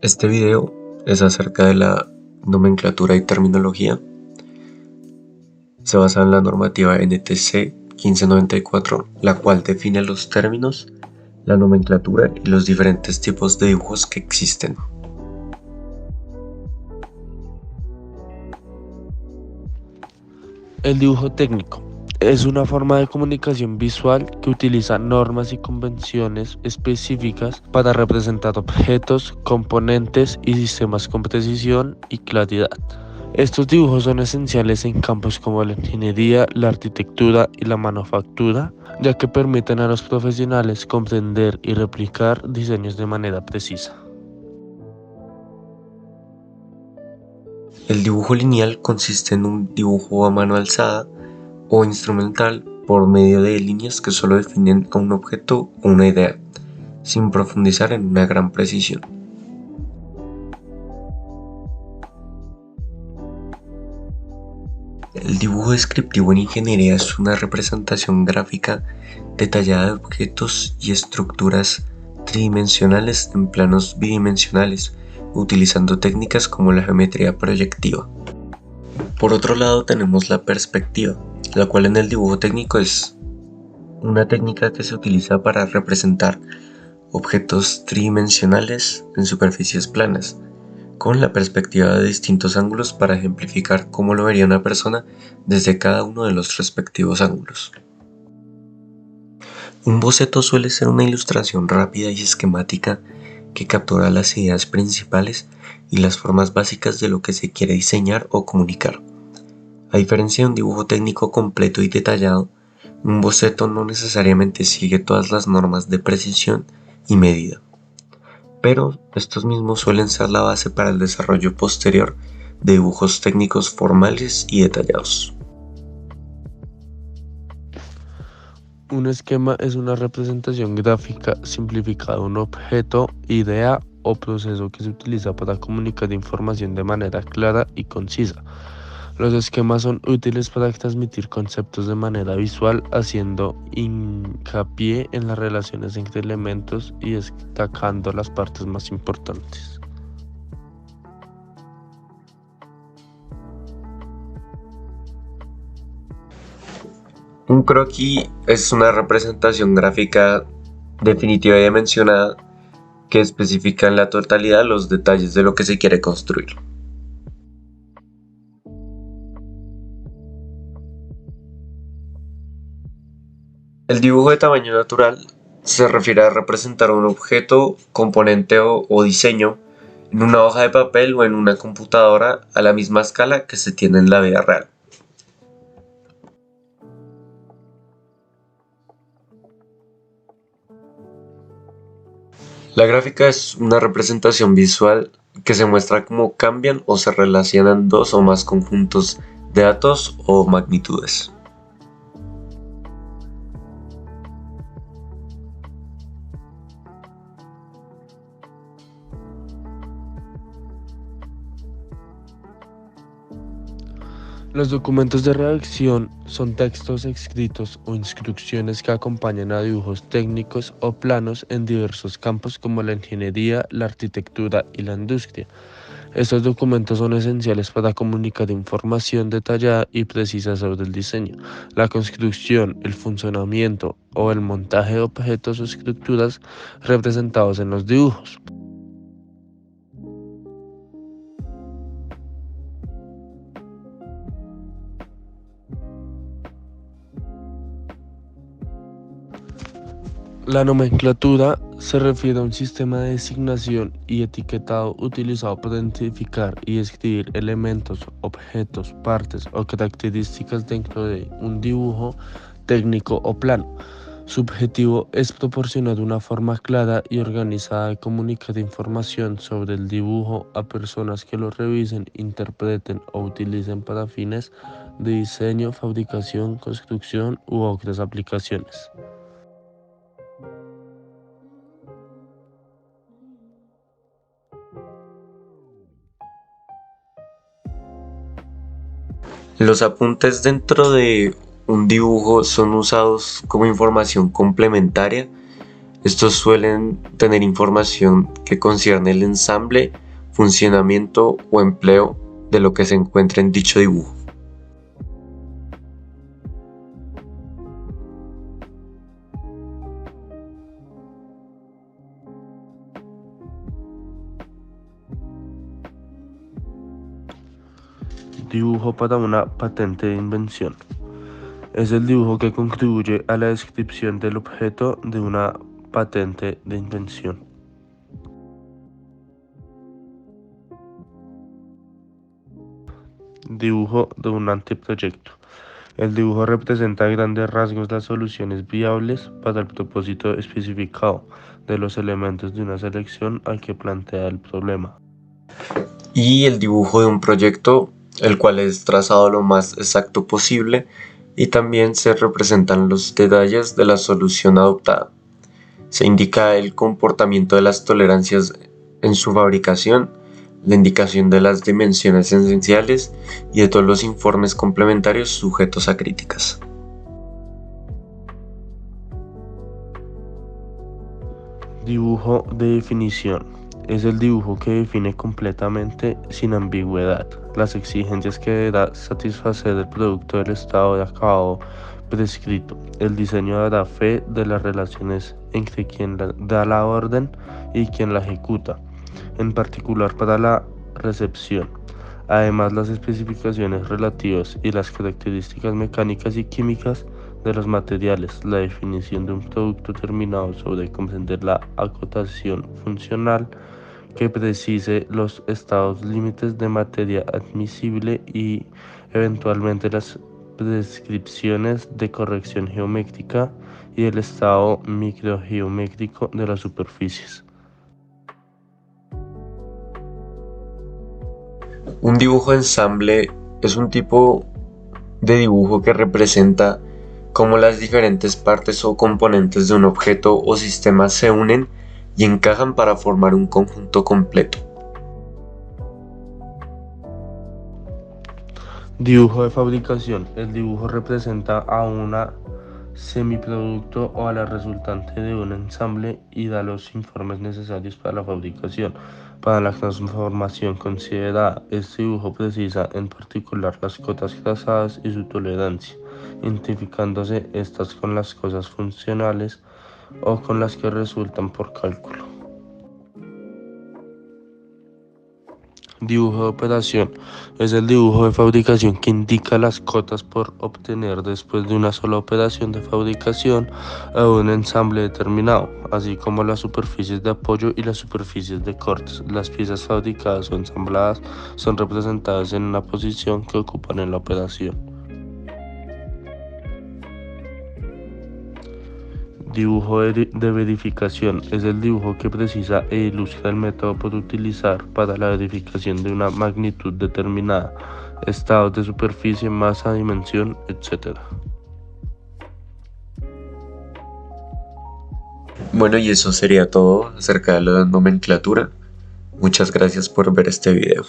Este video es acerca de la nomenclatura y terminología. Se basa en la normativa NTC 1594, la cual define los términos, la nomenclatura y los diferentes tipos de dibujos que existen. El dibujo técnico es una forma de comunicación visual que utiliza normas y convenciones específicas para representar objetos, componentes y sistemas con precisión y claridad. Estos dibujos son esenciales en campos como la ingeniería, la arquitectura y la manufactura, ya que permiten a los profesionales comprender y replicar diseños de manera precisa. El dibujo lineal consiste en un dibujo a mano alzada o instrumental por medio de líneas que solo definen a un objeto o una idea, sin profundizar en una gran precisión. El dibujo descriptivo en ingeniería es una representación gráfica detallada de objetos y estructuras tridimensionales en planos bidimensionales, utilizando técnicas como la geometría proyectiva. Por otro lado tenemos la perspectiva, la cual en el dibujo técnico es una técnica que se utiliza para representar objetos tridimensionales en superficies planas, con la perspectiva de distintos ángulos para ejemplificar cómo lo vería una persona desde cada uno de los respectivos ángulos. Un boceto suele ser una ilustración rápida y esquemática que captura las ideas principales y las formas básicas de lo que se quiere diseñar o comunicar. A diferencia de un dibujo técnico completo y detallado, un boceto no necesariamente sigue todas las normas de precisión y medida, pero estos mismos suelen ser la base para el desarrollo posterior de dibujos técnicos formales y detallados. Un esquema es una representación gráfica simplificada de un objeto, idea o proceso que se utiliza para comunicar información de manera clara y concisa. Los esquemas son útiles para transmitir conceptos de manera visual, haciendo hincapié en las relaciones entre elementos y destacando las partes más importantes. Un croquis es una representación gráfica definitiva y dimensionada que especifica en la totalidad los detalles de lo que se quiere construir. El dibujo de tamaño natural se refiere a representar un objeto, componente o diseño en una hoja de papel o en una computadora a la misma escala que se tiene en la vida real. La gráfica es una representación visual que se muestra cómo cambian o se relacionan dos o más conjuntos de datos o magnitudes. Los documentos de redacción son textos escritos o instrucciones que acompañan a dibujos técnicos o planos en diversos campos como la ingeniería, la arquitectura y la industria. Estos documentos son esenciales para comunicar información detallada y precisa sobre el diseño, la construcción, el funcionamiento o el montaje de objetos o estructuras representados en los dibujos. La nomenclatura se refiere a un sistema de designación y etiquetado utilizado para identificar y describir elementos, objetos, partes o características dentro de un dibujo técnico o plano. Su objetivo es proporcionar una forma clara y organizada de comunicar información sobre el dibujo a personas que lo revisen, interpreten o utilicen para fines de diseño, fabricación, construcción u otras aplicaciones. Los apuntes dentro de un dibujo son usados como información complementaria Estos suelen tener información que concierne el ensamble, funcionamiento o empleo de lo que se encuentra en dicho dibujo. Dibujo para una patente de invención. Es el dibujo que contribuye a la descripción del objeto de una patente de invención. Dibujo de un anteproyecto. El dibujo representa a grandes rasgos las soluciones viables para el propósito especificado de los elementos de una selección al que plantea el problema. Y el dibujo de un proyecto, el cual es trazado lo más exacto posible y también se representan los detalles de la solución adoptada. Se indica el comportamiento de las tolerancias en su fabricación, la indicación de las dimensiones esenciales y de todos los informes complementarios sujetos a críticas. Dibujo de definición. Es el dibujo que define completamente, sin ambigüedad, las exigencias que deberá satisfacer el producto del estado de acabado prescrito. El diseño dará fe de las relaciones entre quien da la orden y quien la ejecuta, en particular para la recepción. Además, las especificaciones relativas y las características mecánicas y químicas de los materiales, la definición de un producto terminado sobre comprender la acotación funcional que precise los estados límites de materia admisible y eventualmente las prescripciones de corrección geométrica y el estado microgeométrico de las superficies. Un dibujo ensamble es un tipo de dibujo que representa cómo las diferentes partes o componentes de un objeto o sistema se unen y encajan para formar un conjunto completo. Dibujo de fabricación. El dibujo representa a una semiproducto o a la resultante de un ensamble y da los informes necesarios para la fabricación. Para la transformación considerada, este dibujo precisa en particular las cotas trazadas y su tolerancia, identificándose estas con las cosas funcionales o con las que resultan por cálculo. Dibujo de operación. Es el dibujo de fabricación que indica las cotas por obtener después de una sola operación de fabricación a un ensamble determinado, así como las superficies de apoyo y las superficies de cortes. Las piezas fabricadas o ensambladas son representadas en una posición que ocupan en la operación. Dibujo de verificación. Es el dibujo que precisa e ilustra el método por utilizar para la verificación de una magnitud determinada, estados de superficie, masa, dimensión, etc. Bueno, y eso sería todo acerca de la nomenclatura. Muchas gracias por ver este video.